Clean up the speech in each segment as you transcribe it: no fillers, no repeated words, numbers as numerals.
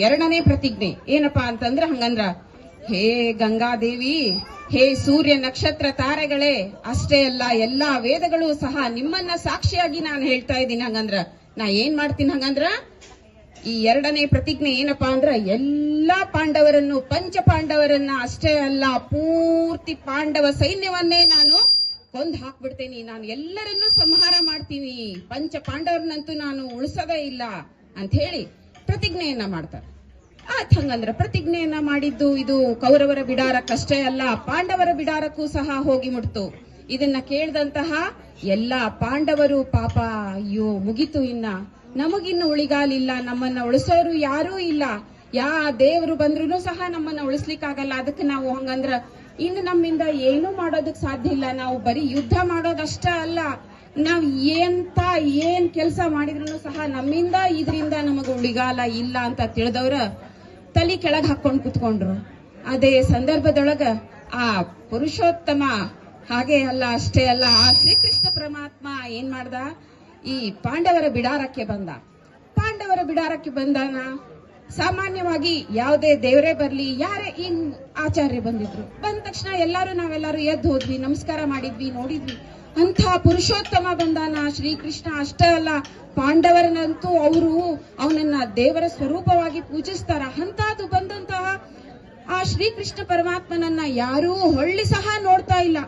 ಎರಡನೇ ಪ್ರತಿಜ್ಞೆ ಏನಪ್ಪಾ ಅಂತಂದ್ರ ಹಂಗಂದ್ರ, ಹೇ ಗಂಗಾದೇವಿ, ಹೇ ಸೂರ್ಯ ನಕ್ಷತ್ರ ತಾರೆಗಳೇ, ಅಷ್ಟೇ ಅಲ್ಲ ಎಲ್ಲಾ ವೇದಗಳು ಸಹ ನಿಮ್ಮನ್ನ ಸಾಕ್ಷಿಯಾಗಿ ನಾನು ಹೇಳ್ತಾ ಇದ್ದೀನಿ. ಹಂಗಂದ್ರ ನಾ ಏನ್ ಮಾಡ್ತೀನಿ ಹಂಗಂದ್ರ, ಈ ಎರಡನೇ ಪ್ರತಿಜ್ಞೆ ಏನಪ್ಪಾ ಅಂದ್ರ, ಎಲ್ಲಾ ಪಾಂಡವರನ್ನು, ಪಂಚ ಪಾಂಡವರನ್ನ ಅಷ್ಟೇ ಅಲ್ಲ ಪೂರ್ತಿ ಪಾಂಡವ ಸೈನ್ಯವನ್ನೇ ನಾನು ಕೊಂದು ಹಾಕ್ಬಿಡ್ತೇನೆ, ನಾನು ಎಲ್ಲರನ್ನೂ ಸಂಹಾರ ಮಾಡ್ತೀನಿ, ಪಂಚ ಪಾಂಡವರನ್ನಂತೂ ನಾನು ಉಳಿಸೋದೇ ಇಲ್ಲ ಅಂತ ಹೇಳಿ ಪ್ರತಿಜ್ಞೆಯನ್ನ ಮಾಡ್ತಾರೆ. ಹಂಗಂದ್ರ ಪ್ರತಿಜ್ಞೆಯನ್ನ ಮಾಡಿದ್ದು ಇದು ಕೌರವರ ಬಿಡಾರಕ್ಕಷ್ಟೇ ಅಲ್ಲ, ಪಾಂಡವರ ಬಿಡಾರಕ್ಕೂ ಸಹ ಹೋಗಿ ಮುಟ್ತು. ಇದನ್ನ ಕೇಳಿದಂತಹ ಎಲ್ಲಾ ಪಾಂಡವರು ಪಾಪ, ಅಯ್ಯೋ ಮುಗಿತು, ಇನ್ನ ನಮಗಿನ್ನು ಉಳಿಗಾಲಿಲ್ಲ, ನಮ್ಮನ್ನ ಉಳಿಸೋರು ಯಾರೂ ಇಲ್ಲ, ದೇವರು ಬಂದ್ರು ಸಹ ನಮ್ಮನ್ನ ಉಳಿಸ್ಲಿಕ್ಕಾಗಲ್ಲ. ಅದಕ್ಕೆ ನಾವು ಹಂಗಂದ್ರ ಇನ್ನು ನಮ್ಮಿಂದ ಏನೂ ಮಾಡೋದಕ್ ಸಾಧ್ಯ ಇಲ್ಲ, ನಾವು ಬರೀ ಯುದ್ಧ ಮಾಡೋದಷ್ಟ ಅಲ್ಲ, ನಾವ್ ಏನ್ ಕೆಲಸ ಮಾಡಿದ್ರು ಸಹ ನಮ್ಮಿಂದ ಇದರಿಂದ ನಮಗ ಉಳಿಗಾಲ ಇಲ್ಲ ಅಂತ ತಿಳಿದವ್ರ ತಲೆ ಕೆಳಗ್ ಹಾಕೊಂಡ್ ಕುತ್ಕೊಂಡ್ರು. ಅದೇ ಸಂದರ್ಭದೊಳಗ ಆ ಪುರುಷೋತ್ತಮ ಹಾಗೆ ಅಲ್ಲ, ಅಷ್ಟೇ ಅಲ್ಲ, ಆ ಶ್ರೀಕೃಷ್ಣ ಪರಮಾತ್ಮ ಏನ್ ಮಾಡ್ದ, ಈ ಪಾಂಡವರ ಬಿಡಾರಕ್ಕೆ ಬಂದ. ಪಾಂಡವರ ಬಿಡಾರಕ್ಕೆ ಬಂದಾನ, ಸಾಮಾನ್ಯವಾಗಿ ಯಾವುದೇ ದೇವರೇ ಬರ್ಲಿ, ಯಾರೇ ಆಚಾರ್ಯ ಬಂದಿದ್ರು, ಬಂದ ತಕ್ಷಣ ನಾವೆಲ್ಲರೂ ಎದ್ದು ಹೋದ್ವಿ, ನಮಸ್ಕಾರ ಮಾಡಿದ್ವಿ, ನೋಡಿದ್ವಿ. ಅಂತ ಪುರುಷೋತ್ತಮ ಬಂದಾನ ಶ್ರೀಕೃಷ್ಣ. ಅಷ್ಟೇ ಅಲ್ಲ, ಪಾಂಡವರನ್ನಂತೂ ಅವನನ್ನ ದೇವರ ಸ್ವರೂಪವಾಗಿ ಪೂಜಿಸ್ತಾರ. ಅಂತದ್ದು ಬಂದಂತಹ ಆ ಶ್ರೀಕೃಷ್ಣ ಪರಮಾತ್ಮನನ್ನ ಯಾರೂ ಹೊಳ್ಳಿ ಸಹ ನೋಡ್ತಾ ಇಲ್ಲ.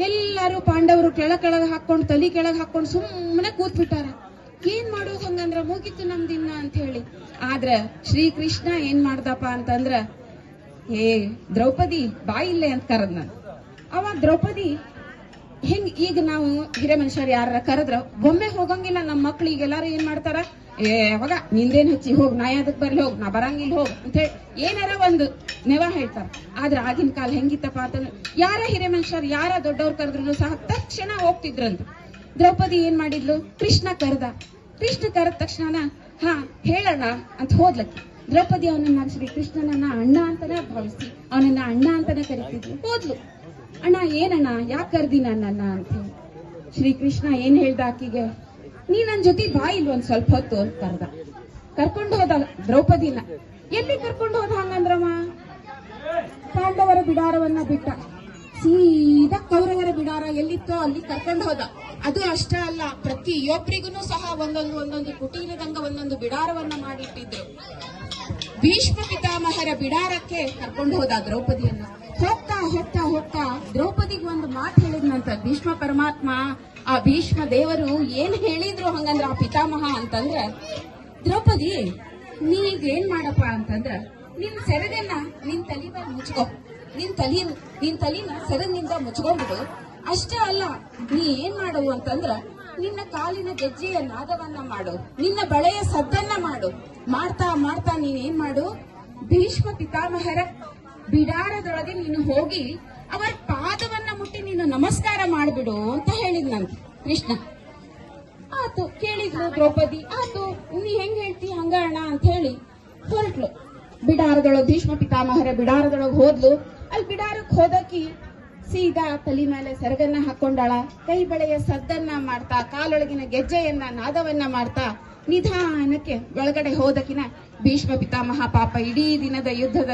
ಎಲ್ಲರೂ ಪಾಂಡವರು ಕೆಳಗ್ ಹಾಕೊಂಡು, ತಲೆ ಕೆಳಗ್ ಹಾಕೊಂಡು ಸುಮ್ಮನೆ ಕೂತ್ಬಿಟ್ಟಾರ. ಏನ್ ಮಾಡೋದು ಹಂಗಂದ್ರ, ಮುಗಿತು ನಮ್ದಿನ್ನ ಅಂತ ಹೇಳಿ. ಆದ್ರ ಶ್ರೀಕೃಷ್ಣ ಏನ್ ಮಾಡ್ದಪ್ಪ ಅಂತಂದ್ರ, ಹೇ ದ್ರೌಪದಿ ಬಾ ಇಲ್ಲೇ ಅಂತ ಕರೆದ್ ನಾನು. ಅವಾಗ ದ್ರೌಪದಿ ಹೆಂಗ್, ಈಗ ನಾವು ಹಿರೇ ಮನುಷ್ಯರು ಯಾರ ಕರೆದ್ರ ಒಮ್ಮೆ ಹೋಗಂಗಿಲ್ಲ. ನಮ್ಮ ಮಕ್ಳಿಗೆ ಎಲ್ಲಾರು ಏನ್ ಮಾಡ್ತಾರ, ಅವಾಗ ನಿಂದೇನ್ ಹಚ್ಚಿ ಹೋಗ್, ನಾ ಯಾದಕ್ ಬರ್ಲಿ, ಹೋಗ್ ನಾ ಬರಂಗಿಲ್ಲ ಹೋಗ್ ಅಂತ ಹೇಳಿ ಏನಾರ ಒಂದು ನೆವ ಹೇಳ್ತಾರ. ಆದ್ರೆ ಆಗಿನ ಕಾಲ ಹೆಂಗಿತ್ತಪ್ಪ ಅಂತಂದ್ರೆ, ಯಾರ ಹಿರೇ ಮನುಷ್ಯರು ಯಾರ ದೊಡ್ಡವ್ರು ಕರೆದ್ರು ಸಹ ತಕ್ಷಣ ಹೋಗ್ತಿದ್ರಂತ. ದ್ರೌಪದಿ ಏನ್ ಮಾಡಿದ್ಲು, ಕೃಷ್ಣ ಕರೆದ ತಕ್ಷಣ ಹಾ ಹೇಳೋಣ ಅಂತ ಹೋದ್ಲಕ್ಕೆ. ದ್ರೌಪದಿ ಅವನನ್ನ ಶ್ರೀಕೃಷ್ಣನನ್ನ ಅಣ್ಣ ಅಂತಾನೆ ಭಾವಿಸಿ ಅವನನ್ನ ಅಣ್ಣ ಅಂತಾನೆ ಕರಿತಿದ್ಲು. ಹೋದ್ಲು, ಅಣ್ಣ ಏನಣ್ಣ, ಯಾಕೆ ಕರ್ದಿ ನನ್ನ ಅಂತ ಹೇಳಿ. ಶ್ರೀಕೃಷ್ಣ ಏನ್ ಹೇಳ್ದ ಆಕಿಗೆ, ನೀ ನನ್ ಜೊತೆ ಬಾ ಇಲ್ಲಿ ಒಂದ್ ಸ್ವಲ್ಪ ಹೊತ್ತು ಅಂತ ಕರ್ಕೊಂಡು ಹೋದ ದ್ರೌಪದಿನ. ಎಲ್ಲಿ ಕರ್ಕೊಂಡು ಹೋದ ಹಂಗಂದ್ರಮ್ಮ, ಪಾಂಡವರ ಬಿಡಾರವನ್ನ ಬಿಟ್ಟ ಸೀದಾ ಕೌರವರ ಬಿಡಾರ ಎಲ್ಲಿತ್ತೋ ಅಲ್ಲಿ ಕರ್ಕೊಂಡು ಹೋದ. ಅದು ಅಷ್ಟೇ ಅಲ್ಲ, ಪ್ರತಿಯೊಬ್ಬರಿಗೂ ಸಹ ಒಂದೊಂದು ಕುಟೀರದಂಗ ಒಂದೊಂದು ಬಿಡಾರವನ್ನ ಮಾಡಿಟ್ಟಿದ್ರು. ಭೀಷ್ಮ ಪಿತಾಮಹರ ಬಿಡಾರಕ್ಕೆ ಕರ್ಕೊಂಡು ಹೋದ ದ್ರೌಪದಿಯನ್ನ. ಹೋಗ್ತಾ ದ್ರೌಪದಿಗೆ ಒಂದು ಮಾತು ಹೇಳಿದ್ನಂತ ಭೀಷ್ಮ ಪರಮಾತ್ಮ. ಆ ಭೀಷ್ಮ ದೇವರು ಏನ್ ಹೇಳಿದ್ರು ಹಂಗಂದ್ರ ಆ ಪಿತಾಮಹ ಅಂತಂದ್ರ, ದ್ರೌಪದಿ ನೀಗ ಏನ್ ಮಾಡಪ್ಪ ಅಂತಂದ್ರ, ನಿನ್ ಸೆರಗನ್ನ ನಿನ್ ತಲೆ ಮೇಲೆ ಮುಚ್ಕೋ, ನಿನ್ ತಲಿನ ಸೆರಗಿನಿಂದ ಮುಚ್ಕೊಂಡ್ಬಿಡು. ಅಷ್ಟೇ ಅಲ್ಲ, ನೀ ಏನ್ ಮಾಡವು ಅಂತಂದ್ರ, ನಿನ್ನ ಕಾಲಿನ ಗೆಜ್ಜೆಯ ನಾದವನ್ನ ಮಾಡು, ನಿನ್ನ ಬಳೆಯ ಸದ್ದನ್ನ ಮಾಡು. ಮಾಡ್ತಾ ನೀನೇನ್ ಮಾಡು, ಭೀಷ್ಮ ಪಿತಾಮಹರ ಬಿಡಾರದೊಳಗೆ ನೀನು ಹೋಗಿ ಅವರ ಪಾದವನ್ನ ಮುಟ್ಟಿ ನೀನು ನಮಸ್ಕಾರ ಮಾಡ್ಬಿಡು ಅಂತ ಹೇಳಿದ್ನಂತ ಕೃಷ್ಣ. ಆತು, ಕೇಳಿದ್ಲು ದ್ರೌಪದಿ. ಆತು, ನೀ ಹೆಂಗ್ ಹೇಳ್ತಿ ಹಂಗ ಅಣ್ಣ ಅಂತ ಹೇಳಿ ಹೊರಟ್ಲು. ಬಿಡಾರದೊಳಗೆ ಭೀಷ್ಮ ಪಿತಾಮಹರ ಬಿಡಾರದೊಳಗೆ ಹೋದ್ಲು. ಅಲ್ಲಿ ಬಿಡಾರಕ್ಕೆ ಹೋದಕಿ ಸೀದಾ ತಲೆ ಮೇಲೆ ಸೆರಗನ್ನ ಹಾಕೊಂಡಾಳ, ಕೈ ಬಳೆಯ ಸದ್ದನ್ನ ಮಾಡ್ತಾ, ಕಾಲೊಳಗಿನ ಗೆಜ್ಜೆಯನ್ನ ನಾದವನ್ನ ಮಾಡ್ತಾ ನಿಧಾನಕ್ಕೆ ಒಳಗಡೆ ಹೋದಕಿನ ಭೀಷ್ಮ ಪಿತಾಮಹ ಪಾಪ ಇಡೀ ದಿನದ ಯುದ್ಧದ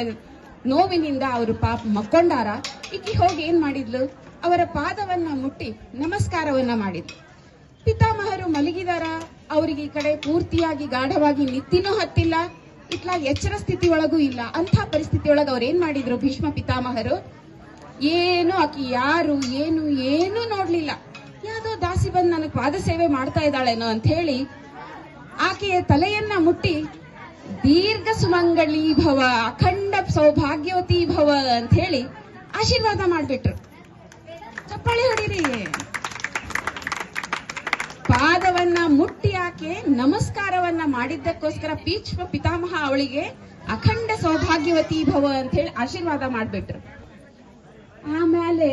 ನೋವಿನಿಂದ ಅವರು ಪಾಪ ಮಕ್ಕೊಂಡಾರ. ಈಕಿ ಹೋಗಿ ಏನ್ ಮಾಡಿದ್ಲು, ಅವರ ಪಾದವನ್ನ ಮುಟ್ಟಿ ನಮಸ್ಕಾರವನ್ನ ಮಾಡಿದ್ಲು. ಪಿತಾಮಹರು ಮಲಗಿದಾರ, ಅವ್ರಿಗೆ ಈ ಕಡೆ ಪೂರ್ತಿಯಾಗಿ ಗಾಢವಾಗಿ ನಿತ್ತಿನೂ ಹತ್ತಿಲ್ಲ, ಇಟ್ಲ ಎಚ್ಚರ ಸ್ಥಿತಿ ಒಳಗೂ ಇಲ್ಲ. ಅಂಥ ಪರಿಸ್ಥಿತಿ ಒಳಗ ಅವ್ರು ಏನ್ ಮಾಡಿದ್ರು ಭೀಷ್ಮ ಪಿತಾಮಹರು, ಏನು ಆಕಿ ಯಾರು ಏನು ನೋಡ್ಲಿಲ್ಲ. ಯಾವ್ದೋ ದಾಸಿ ಬಂದ್ ನನಗ್ ಪಾದ ಸೇವೆ ಮಾಡ್ತಾ ಇದ್ದಾಳೇನೋ ಅಂತ ಹೇಳಿ ಆಕೆಯ ತಲೆಯನ್ನ ಮುಟ್ಟಿ ದೀರ್ಘ ಸುಮಂಗಳಿ ಭವ, ಅಖಂಡ ಸೌಭಾಗ್ಯವತಿ ಭವ ಅಂತ ಹೇಳಿ ಆಶೀರ್ವಾದ ಮಾಡ್ಬಿಟ್ರು. ಚಪ್ಪಾಳಿ ಹೊಡಿರಿ. ಪಾದವನ್ನ ಮುಟ್ಟಿ ಆಕೆ ನಮಸ್ಕಾರವನ್ನ ಮಾಡಿದ್ದಕ್ಕೋಸ್ಕರ ಭೀಷ್ಮ ಪಿತಾಮಹ ಅವಳಿಗೆ ಅಖಂಡ ಸೌಭಾಗ್ಯವತಿ ಭವ ಅಂತ ಹೇಳಿ ಆಶೀರ್ವಾದ ಮಾಡ್ಬಿಟ್ರು. ಆಮೇಲೆ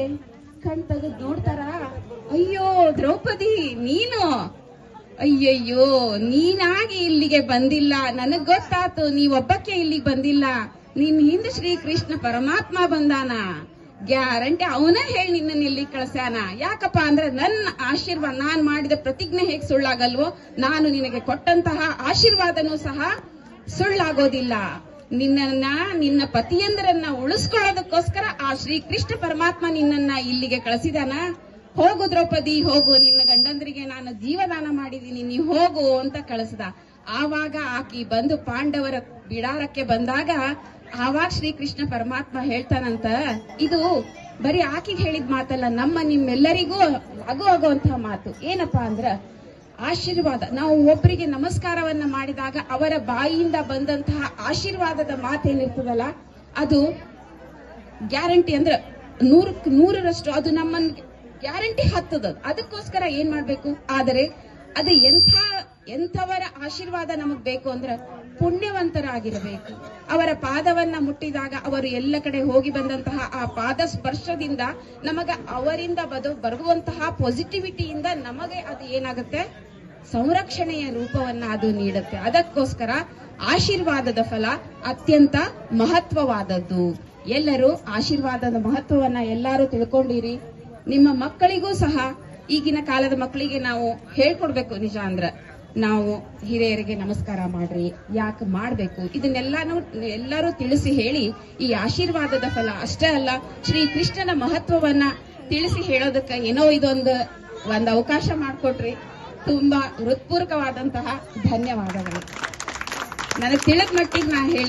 ಕಣ್ ತೆಗೆದು ನೋಡ್ತಾರ, ಅಯ್ಯೋ ದ್ರೌಪದಿ ನೀನು, ಅಯ್ಯಯ್ಯೋ ನೀನಾಗಿ ಇಲ್ಲಿಗೆ ಬಂದಿಲ್ಲ, ನನಗ್ ಗೊತ್ತಾತು ನೀವೊಬ್ಬಕ್ಕೆ ಇಲ್ಲಿಗೆ ಬಂದಿಲ್ಲ, ನಿನ್ ಹಿಂದೆ ಶ್ರೀಕೃಷ್ಣ ಪರಮಾತ್ಮ ಬಂದಾನ, ಗ್ಯಾರಂಟಿ ಅವನ ಹೇಳಿ ನಿನ್ನ ಇಲ್ಲಿ ಕಳ್ಸ್ಯಾನ. ಯಾಕಪ್ಪ ಅಂದ್ರೆ ನನ್ನ ಆಶೀರ್ವಾದ, ನಾನ್ ಮಾಡಿದ ಪ್ರತಿಜ್ಞೆ ಹೇಗೆ ಸುಳ್ಳಾಗಲ್ವೋ, ನಾನು ನಿನಗೆ ಕೊಟ್ಟಂತಹ ಆಶೀರ್ವಾದನೂ ಸಹ ಸುಳ್ಳಾಗೋದಿಲ್ಲ. ನಿನ್ನ ಪತಿಯಂದ್ರನ್ನ ಉಳಿಸ್ಕೊಳ್ಳೋದಕ್ಕೋಸ್ಕರ ಆ ಶ್ರೀಕೃಷ್ಣ ಪರಮಾತ್ಮ ನಿನ್ನನ್ನ ಇಲ್ಲಿಗೆ ಕಳಿಸಿದಾನ. ಹೋಗು ದ್ರೌಪದಿ, ಹೋಗು, ನಿನ್ನ ಗಂಡಂದ್ರಿಗೆ ನಾನು ಜೀವದಾನ ಮಾಡಿದೀನಿ, ನೀ ಹೋಗು ಅಂತ ಕಳಿಸ್ದ. ಆವಾಗ ಆಕಿ ಬಂದು ಪಾಂಡವರ ಬಿಡಾರಕ್ಕೆ ಬಂದಾಗ ಆವಾಗ ಶ್ರೀಕೃಷ್ಣ ಪರಮಾತ್ಮ ಹೇಳ್ತಾನಂತ, ಇದು ಬರೀ ಆಕಿಗೆ ಹೇಳಿದ ಮಾತಲ್ಲ, ನಿಮ್ಮೆಲ್ಲರಿಗೂ ಆಗುವಂತಹ ಮಾತು. ಏನಪ್ಪಾ ಅಂದ್ರ ಆಶೀರ್ವಾದ. ನಾವು ಒಬ್ಬರಿಗೆ ನಮಸ್ಕಾರವನ್ನ ಮಾಡಿದಾಗ ಅವರ ಬಾಯಿಯಿಂದ ಬಂದಂತಹ ಆಶೀರ್ವಾದದ ಮಾತೇನಿರ್ತದಲ್ಲ, ಅದು ಗ್ಯಾರಂಟಿ ಅಂದ್ರೆ 100% ಅದು ನಮ್ಮನ್ನ ಗ್ಯಾರಂಟಿ ಹತ್ತದ. ಅದಕ್ಕೋಸ್ಕರ ಏನ್ ಮಾಡ್ಬೇಕು, ಆದರೆ ಅದು ಎಂಥವರ ಆಶೀರ್ವಾದ ನಮಗ್ ಬೇಕು ಅಂದ್ರೆ ಪುಣ್ಯವಂತರಾಗಿರಬೇಕು. ಅವರ ಪಾದವನ್ನ ಮುಟ್ಟಿದಾಗ ಅವರು ಎಲ್ಲ ಕಡೆ ಹೋಗಿ ಬಂದಂತಹ ಆ ಪಾದ ಸ್ಪರ್ಶದಿಂದ ನಮಗ ಅವರಿಂದ ಬರುವಂತಹ ಪಾಸಿಟಿವಿಟಿಯಿಂದ ನಮಗೆ ಅದು ಏನಾಗುತ್ತೆ, ಸಂರಕ್ಷಣೆಯ ರೂಪವನ್ನ ಅದು ನೀಡುತ್ತೆ. ಅದಕ್ಕೋಸ್ಕರ ಆಶೀರ್ವಾದದ ಫಲ ಅತ್ಯಂತ ಮಹತ್ವವಾದದ್ದು. ಎಲ್ಲರೂ ಆಶೀರ್ವಾದದ ಮಹತ್ವವನ್ನ ಎಲ್ಲರೂ ತಿಳ್ಕೊಂಡಿರಿ. ನಿಮ್ಮ ಮಕ್ಕಳಿಗೂ ಸಹ, ಈಗಿನ ಕಾಲದ ಮಕ್ಕಳಿಗೆ ನಾವು ಹೇಳ್ಕೊಡ್ಬೇಕು. ನಿಜ ಅಂದ್ರ ನಾವು ಹಿರಿಯರಿಗೆ ನಮಸ್ಕಾರ ಮಾಡ್ರಿ, ಯಾಕೆ ಮಾಡ್ಬೇಕು, ಇದನ್ನೆಲ್ಲಾನು ಎಲ್ಲರೂ ತಿಳಿಸಿ ಹೇಳಿ ಈ ಆಶೀರ್ವಾದದ ಫಲ ಅಷ್ಟೇ ಅಲ್ಲ, ಶ್ರೀ ಕೃಷ್ಣನ ಮಹತ್ವವನ್ನ ತಿಳಿಸಿ ಹೇಳೋದಕ್ಕೆ ಏನೋ ಇದೊಂದು ಅವಕಾಶ ಮಾಡಿಕೊಟ್ರಿ. ತುಂಬಾ ಹೃತ್ಪೂರ್ವಕವಾದಂತಹ ಧನ್ಯವಾದಗಳು. ನನಗೆ ತಿಳಿದ ಮಟ್ಟಿಗೆ ನಾ ಹೇಳಿ